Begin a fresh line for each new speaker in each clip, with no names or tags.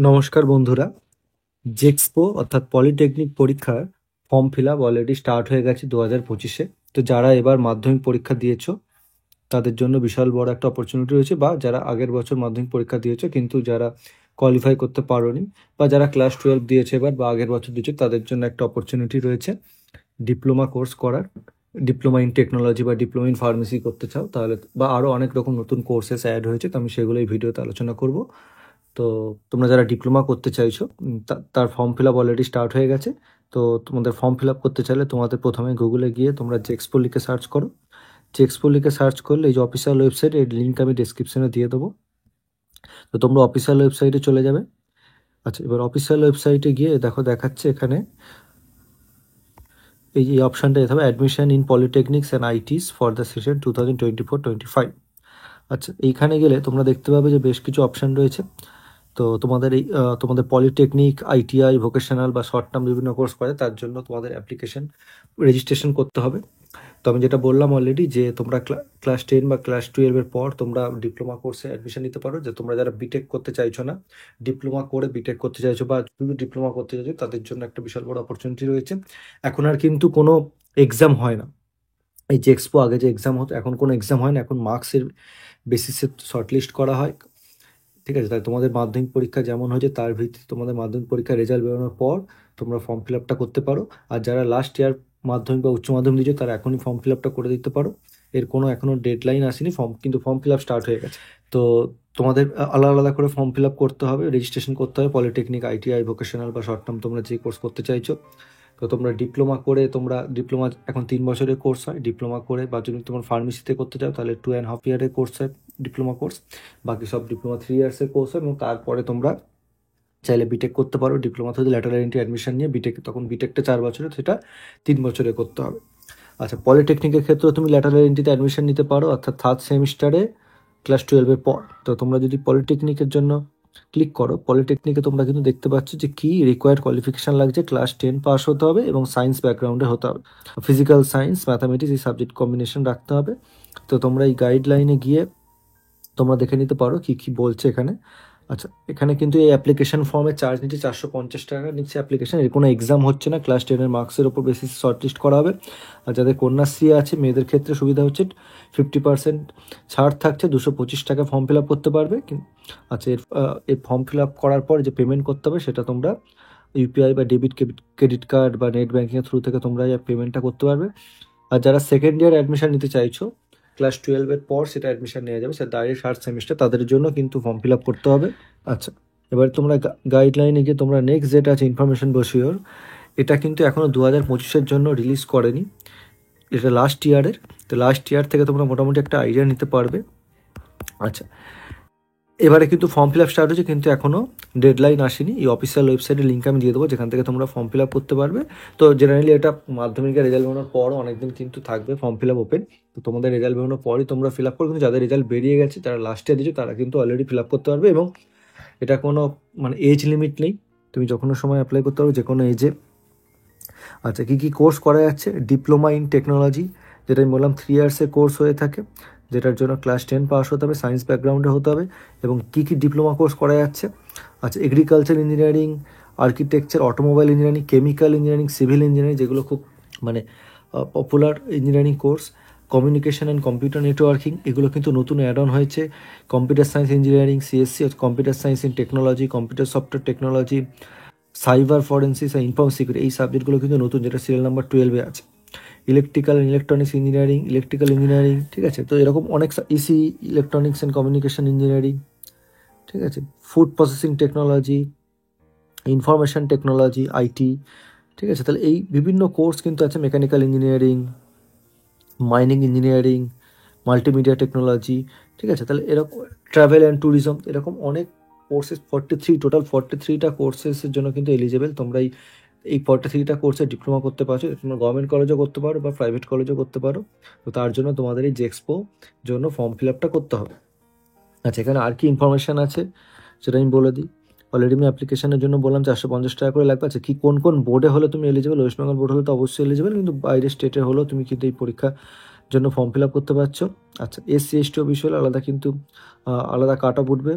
নমস্কার বন্ধুরা। জেক্সপো অর্থাৎ পলিটেকনিক পরীক্ষার form fill up already start হয়ে গেছে 2025-এ। তো যারা এবার মাধ্যমিক পরীক্ষা দিয়েছো তাদের জন্য বিশাল বড় একটা অপরচুনিটি রয়েছে, বা যারা আগের বছর মাধ্যমিক পরীক্ষা দিয়েছো কিন্তু যারা কোয়ালিফাই করতে পারোনি, বা যারা ক্লাস 12 দিয়েছে এবার বা আগের বছর দিয়েছে, তাদের জন্য একটা অপরচুনিটি রয়েছে ডিপ্লোমা কোর্স করার। ডিপ্লোমা ইন টেকনোলজি বা ডিপ্লোমা ইন ফার্মেসি করতে চাও তাহলে, বা আরও অনেক রকম নতুন কোর্সেস অ্যাড হয়েছে, তো আমি সেগুলো এই ভিডিওতে আলোচনা করব। তো তোমরা যারা ডিপ্লোমা করতে চাইছো তার form fill up already start হয়ে গেছে। তো তোমাদের ফর্ম ফিল আপ করতে চাইলে তোমাদের প্রথমে গুগলে গিয়ে তোমরা জেক্সপো লিখে সার্চ করো। জেক্সপো লিখে সার্চ করলে এই যে অফিসিয়াল ওয়েবসাইট, এর লিঙ্ক আমি ডিসক্রিপশনে দিয়ে দেবো। তো তোমরা অফিসিয়াল ওয়েবসাইটে চলে যাবে। আচ্ছা, এবার অফিসিয়াল ওয়েবসাইটে গিয়ে দেখো দেখাচ্ছে এখানে এই যে অপশানটা যেতে হবে, admission in polytechnics and itis for the session 2024-25। আচ্ছা, এইখানে গেলে তোমরা দেখতে পাবে যে বেশ কিছু অপশান রয়েছে। তো তোমাদের পলিটেকনিক, আইটিআই, ভোকেশনাল বা শর্ট টার্ম বিভিন্ন কোর্স করে, তার জন্য তোমাদের অ্যাপ্লিকেশন রেজিস্ট্রেশন করতে হবে। তো আমি যেটা বললাম অলরেডি, যে তোমরা ক্লাস 10 বা ক্লাস 12-এর পর তোমরা ডিপ্লোমা কোর্সে অ্যাডমিশন নিতে পারো। যে তোমরা যারা বিটেক করতে চাইছো না, ডিপ্লোমা করে বিটেক করতে চাইছো, বা শুধু ডিপ্লোমা করতে চাইছো, তাদের জন্য একটা বিশাল বড় অপরচুনিটি রয়েছে। এখন আর কিন্তু কোনো এক্সাম হয় না। এই যে এক্সপো আগে যে এক্সাম হতো, এখন কোনো এক্সাম হয় না, এখন মার্কসের বেসিসে শর্টলিস্ট করা হয়। ঠিক আছে, তাই তোমাদের মাধ্যমিক পরীক্ষা যেমন হয়েছে তার ভিত্তিতে তোমাদের মাধ্যমিক পরীক্ষার রেজাল্ট বেরোনোর পর তোমরা ফর্ম ফিল আপটা করতে পারো। আর যারা লাস্ট ইয়ার মাধ্যমিক বা উচ্চ মাধ্যমিক দিয়েছো তারা এখনই ফর্ম ফিল আপটা করে দিতে পারো। এর কোনো এখনো ডেডলাইন আসেনি, কিন্তু ফর্ম ফিল আপ স্টার্ট হয়ে গেছে। তো তোমাদের আলাদা আলাদা করে ফর্ম ফিল আপ করতে হবে, রেজিস্ট্রেশন করতে হবে। পলিটেকনিক, আইটিআই, ভোকেশনাল বা শর্ট টার্ম তোমরা যে কোর্স করতে চাইছো। তো তোমরা ডিপ্লোমা করে, ডিপ্লোমা এখন 3 বছরের কোর্স হয়। ডিপ্লোমা করে বা যদি তোমার ফার্মেসিতে করতে চাও তাহলে 2.5 ইয়ারের কোর্স হয় ডিপ্লোমা কোর্স। বাকি সব ডিপ্লোমা 3 ইয়ার্সের কোর্স হয়, এবং তারপরে তোমরা চাইলে বিটেক করতে পারো। ডিপ্লোমা থেকে ল্যাটারাল এন্ট্রি অ্যাডমিশন নিয়ে বিটেক, তখন বিটেকটা 4 বছরের, সেটা 3 বছরে করতে হবে। আচ্ছা, পলিটেকনিকের ক্ষেত্রেও তুমি ল্যাটারাল এন্ট্রিতে অ্যাডমিশন নিতে পারো, অর্থাৎ থার্ড সেমিস্টারে ক্লাস 12-এর পর। তো তোমরা যদি পলিটেকনিকের জন্য ক্লিক করো, পলিটেকনিকে তোমরা কিন্তু দেখতে পাচ্ছ যে কি রিকোয়ার্ড কোয়ালিফিকেশান লাগছে। ক্লাস 10 পাস হতে হবে এবং সায়েন্স ব্যাকগ্রাউন্ডে হতে হবে। ফিজিক্যাল সায়েন্স, ম্যাথামেটিক্স এই সাবজেক্ট কম্বিনেশন রাখতে হবে। তো তোমরা এই গাইডলাইনে গিয়ে তোমরা দেখে নিতে পারো কি কি বলছে এখানে। আচ্ছা, এখানে কিন্তু এই অ্যাপ্লিকেশন ফর্মের চার্জ নিচ্ছে 450 টাকা নিচ্ছে অ্যাপ্লিকেশন। এর কোনো এক্সাম হচ্ছে না, ক্লাস 10-এর মার্কসের ওপর বেসিস শর্টলিস্ট করা হবে। আর যাদের কন্যাশ্রী আছে মেয়েদের ক্ষেত্রে সুবিধা হচ্ছে 50% ছাড় থাকছে, 225 টাকা ফর্ম ফিল আপ করতে পারবে। আচ্ছা, এর ফর্ম ফিল আপ করার পর যে পেমেন্ট করতে হবে সেটা তোমরা ইউপিআই বা ডেবিট ক্রেডিট কার্ড বা নেট ব্যাঙ্কিংয়ের থ্রু থেকে তোমরা পেমেন্টটা করতে পারবে। আর যারা সেকেন্ড ইয়ার অ্যাডমিশন নিতে চাইছো, ক্লাস 12-এর পর সেটা অ্যাডমিশন নেওয়া যাবে, সেটা ডাইরেক্ট থার্ড সেমিস্টার, তাদের জন্য কিন্তু ফর্ম ফিল আপ করতে হবে। আচ্ছা, এবার তোমরা গাইডলাইনে গিয়ে তোমরা নেক্সট যেটা আছে ইনফরমেশন ব্রোশিওর, এটা কিন্তু এখনও 2025-এর জন্য রিলিজ করেনি, এটা লাস্ট ইয়ারের। তো লাস্ট ইয়ার থেকে তোমরা মোটামুটি একটা আইডিয়া নিতে পারবে। আচ্ছা, এবারে কিন্তু ফর্ম ফিল আপ স্টার্ট হয়েছে, কিন্তু এখনও ডেডলাইন আসেনি। এই অফিসিয়াল ওয়েবসাইটের লিঙ্ক আমি দিয়ে দেবো, যেখান থেকে তোমরা ফর্ম ফিল আপ করতে পারবে। তো জেনারেলি এটা মাধ্যমিকের রেজাল্ট বেরোনোর পরও অনেকদিন কিন্তু থাকবে ফর্ম ফিল আপ ওপেন। তো তোমাদের রেজাল্ট বেরোনোর পরই তোমরা ফিল আপ করো, কিন্তু যাদের রেজাল্ট বেরিয়ে গেছে, যারা লাস্ট ইয়ার দিয়েছো, তারা কিন্তু অলরেডি ফিল আপ করতে পারবে। এবং এটা কোনো এজ লিমিট নেই, তুমি যে কোনো সময় অ্যাপ্লাই করতে পারো, যে কোনো এজে। আচ্ছা, কী কী কোর্স করা যাচ্ছে? ডিপ্লোমা ইন টেকনোলজি, যেটা আমি বললাম 3 ইয়ার্সের কোর্স হয়ে থাকে, যেটার জন্য ক্লাস 10 পাস হতে হবে, সায়েন্স ব্যাকগ্রাউন্ডে হতে হবে। এবং কী কী ডিপ্লোমা কোর্স করা যাচ্ছে? আচ্ছা, agriculture engineering, architecture, automobile engineering, chemical engineering, civil engineering, যেগুলো খুব popular engineering course. Communication and computer networking, এগুলো কিন্তু নতুন অ্যাড অন হয়েছে। Computer science engineering, CSC, computer science in technology, computer software technology, cyber forensics আর inform security, এই সাবজেক্টগুলো কিন্তু নতুন, যেটা সিরিয়াল নাম্বার 12-এ আছে। ইলেকট্রিক্যাল অ্যান্ড ইলেকট্রনিক্স ইঞ্জিনিয়ারিং, ঠিক আছে। তো এরকম অনেক EC, electronics and communication engineering, ঠিক আছে। Food processing technology, information technology, IT, ঠিক আছে। তাহলে এই বিভিন্ন কোর্স কিন্তু আছে। Mechanical engineering, mining engineering, multimedia technology, ঠিক আছে। তাহলে এরকম ট্রাভেল অ্যান্ড ট্যুরিজম, এরকম অনেক কোর্সেস, 43টা কোর্সেসের জন্য কিন্তু এলিজেবল। তোমরা এই 43টা কোর্সে ডিপ্লোমা করতে পারছো। তোমরা গভর্নমেন্ট কলেজও করতে পারো বা প্রাইভেট কলেজও করতে পারো। তো তার জন্য তোমাদের এই জেক্সপো জন্য ফর্ম ফিল আপটা করতে হবে। আচ্ছা, এখানে আর কি ইনফরমেশান আছে সেটা আমি বলে দিই। অলরেডি আমি অ্যাপ্লিকেশনের জন্য বললাম 450 টাকা করে লাগবে। আচ্ছা, কোন কোন বোর্ডে হলে তুমি এলিজেবল? ওয়েস্ট বেঙ্গল বোর্ড হলে তো অবশ্যই এলিজেবল, কিন্তু বাইরে স্টেটে হলেও তুমি কিন্তু এই পরীক্ষার জন্য ফর্ম ফিল আপ করতে পারছো। আচ্ছা, এসসি এসটি ওবিসি হলে আলাদা, কিন্তু আলাদা কাট অফ উঠবে।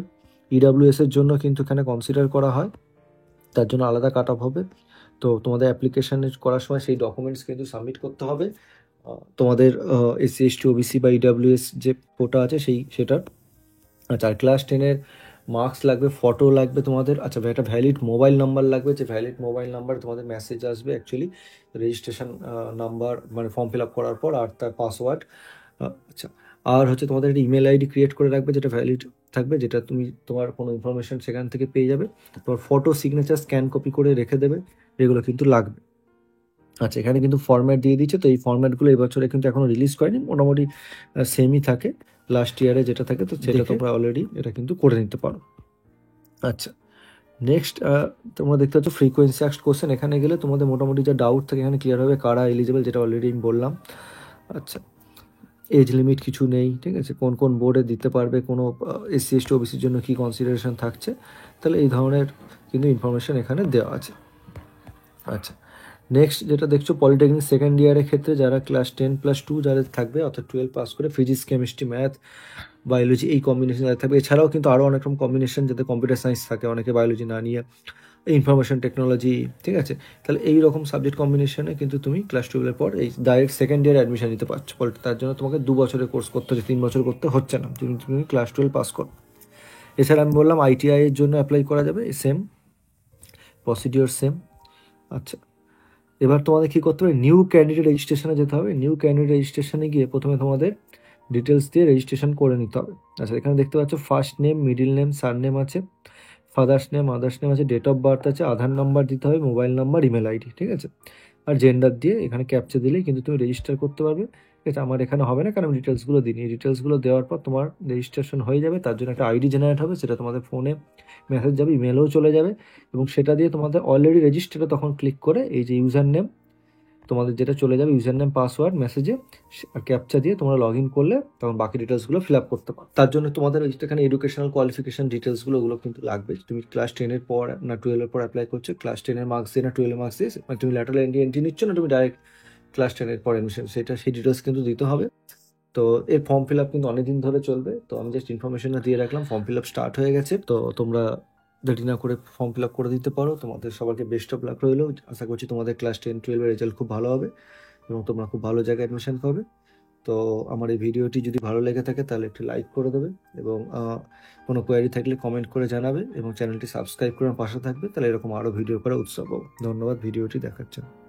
ইডাব্লিউএস এর জন্য কিন্তু এখানে কনসিডার করা হয়, তার জন্য আলাদা কাট অফ হবে। তো তোমাদের অ্যাপ্লিকেশন করার সময় সেই ডকুমেন্টস কিন্তু সাবমিট করতে হবে, তোমাদের এসসি এসটি ওবিসি বা ইডাব্লিউএস যে কোটা আছে সেটার। আচ্ছা, আর ক্লাস 10-এর মার্কস লাগবে, ফটো লাগবে তোমাদের। আচ্ছা, একটা ভ্যালিড মোবাইল নাম্বার লাগবে, যে ভ্যালিড মোবাইল নাম্বার তোমাদের মেসেজ আসবে অ্যাকচুয়ালি রেজিস্ট্রেশন নাম্বার, মানে ফর্ম ফিল আপ করার পর, আর তার পাসওয়ার্ড। আচ্ছা, আর হচ্ছে তোমাদের একটা ইমেল আইডি ক্রিয়েট করে রাখবে যেটা ভ্যালিড থাকবে, যেটা তুমি তোমার কোনো ইনফরমেশন সেখান থেকে পেয়ে যাবে। তোমার ফটো সিগনেচার স্ক্যান কপি করে রেখে দেবে, এগুলো কিন্তু লাগবে। আচ্ছা, এখানে কিন্তু ফরম্যাট দিয়ে দিচ্ছে, তো এই ফরম্যাটগুলো এই বছরে কিন্তু এখনো রিলিজ করেনি, মোটামুটি সেমই থাকে লাস্ট ইয়ারে যেটা থাকে, তো সেটা তোমরা অলরেডি এটা কিন্তু করে নিতে পারো। আচ্ছা, নেক্সট তোমরা দেখতে পাচ্ছ ফ্রিকোয়েন্সি আস্কড কোশ্চেন। এখানে গেলে তোমাদের মোটামুটি যা ডাউট থাকে এখানে ক্লিয়ার হবে, কারা এলিজিবল, যেটা অলরেডি আমি বললাম। আচ্ছা, এজ লিমিট কিছু নেই, ঠিক আছে, কোন কোন বোর্ডে দিতে পারবে, কোনো এসসি এসটি ওবিসির জন্য কী কনসিডারেশন থাকছে, তাহলে এই ধরনের কিন্তু ইনফরমেশন এখানে দেওয়া আছে। আচ্ছা, নেক্সট যেটা দেখছো পলিটেকনিক সেকেন্ড ইয়ারের ক্ষেত্রে যারা ক্লাস 10+2 যাদের থাকবে, অর্থাৎ 12 পাস করে ফিজিক্স কেমিস্ট্রি ম্যাথ বায়োলজি এই কম্বিনেশন যাদের থাকবে, এছাড়াও কিন্তু আরও অনেক রকম কম্বিনেশন যাতে কম্পিউটার সায়েন্স থাকে, অনেকে বায়োলজি না নিয়ে ইনফরমেশন টেকনোলজি, ঠিক আছে, তাহলে এই রকম সাবজেক্ট কম্বিনেশনে কিন্তু তুমি ক্লাস 12-এর পর এই ডাইরেক্ট সেকেন্ড ইয়ারে অ্যাডমিশন নিতে পারছো। তার জন্য তোমাকে 2 বছরের কোর্স করতে হচ্ছে, 3 বছর করতে হচ্ছে না, তুমি ক্লাস 12 পাস করো। এছাড়া আমি বললাম আইটিআই এর জন্য অ্যাপ্লাই করা যাবে, সেম প্রসিডিওর সেম। আচ্ছা, এবার তোমাদের কী করতে হবে, নিউ ক্যান্ডিডেট রেজিস্ট্রেশনে যেতে হবে। নিউ ক্যান্ডিডেট রেজিস্ট্রেশনে গিয়ে প্রথমে তোমাদের ডিটেলস দিয়ে রেজিস্ট্রেশন করে নিতে হবে। আচ্ছা, এখানে দেখতে পাচ্ছ first name, middle name, surname আছে, ফাদার্স নেম, মাদার্স নেম আছে, ডেট অফ বার্থ আছে, আধার নাম্বার দিতে হবে, মোবাইল নাম্বার, ইমেল আইডি, ঠিক আছে, আর জেন্ডার দিয়ে এখানে ক্যাপচা দিলেই কিন্তু তুমি রেজিস্টার করতে পারবে। ঠিক আছে, আমার এখানে হবে না কারণ আমি ডিটেলসগুলো দিই। এই ডিটেলসগুলো দেওয়ার পর তোমার রেজিস্ট্রেশন হয়ে যাবে। তার জন্য একটা আইডি জেনারেট হবে, সেটা তোমাদের ফোনে মেসেজ যাবে, ইমেলেও চলে যাবে, এবং সেটা দিয়ে তোমাদের অলরেডি রেজিস্টারে তখন ক্লিক করে এই যে ইউজার নেম তোমাদের যেটা চলে যাবে, ইউজার নেম পাসওয়ার্ড মেসেজে ক্যাপচা দিয়ে তোমরা লগ ইন করলে তখন বাকি ডিটেলসগুলো ফিল আপ করতে পারো। তার জন্য তোমাদের এখানে এডুকেশনাল কোয়ালিফিকেশন ডিটেলসগুলো ওগুলো কিন্তু লাগবে। তুমি ক্লাস 10-এর পর না 12-এর পর অ্যাপ্লাই করছো, ক্লাস 10-এর মার্কস দিয়ে না 12-এর মার্কস দিয়ে, মানে তুমি ল্যাটারাল এন্ট্রি নিচ্ছ না তুমি ডাইরেক্ট ক্লাস 10-এর পর অ্যাডমিশন, সেই ডিটেলস কিন্তু দিতে হবে। তো এর ফর্ম ফিল আপ কিন্তু অনেকদিন ধরে চলবে, তো আমি জাস্ট ইনফরমেশনটা দিয়ে রাখলাম। ফর্ম ফিল আপ স্টার্ট হয়ে গেছে, তো তোমরা দেরি না করে ফর্ম ফিল আপ করে দিতে পারো। তোমাদের সবাইকে বেস্ট অফ লাক রইলো। আশা করছি তোমাদের ক্লাস 10-12-এর রেজাল্ট খুব ভালো হবে এবং তোমরা খুব ভালো জায়গায় অ্যাডমিশন পাবে। তো আমার এই ভিডিওটি যদি ভালো লেগে থাকে তাহলে একটু লাইক করে দেবে, এবং কোনো কোয়ারি থাকলে কমেন্ট করে জানাবে, এবং চ্যানেলটি সাবস্ক্রাইব করে আমার পাশে থাকবে, তাহলে এরকম আরও ভিডিও করা উৎসাহ পাবো। ধন্যবাদ ভিডিওটি দেখার জন্য।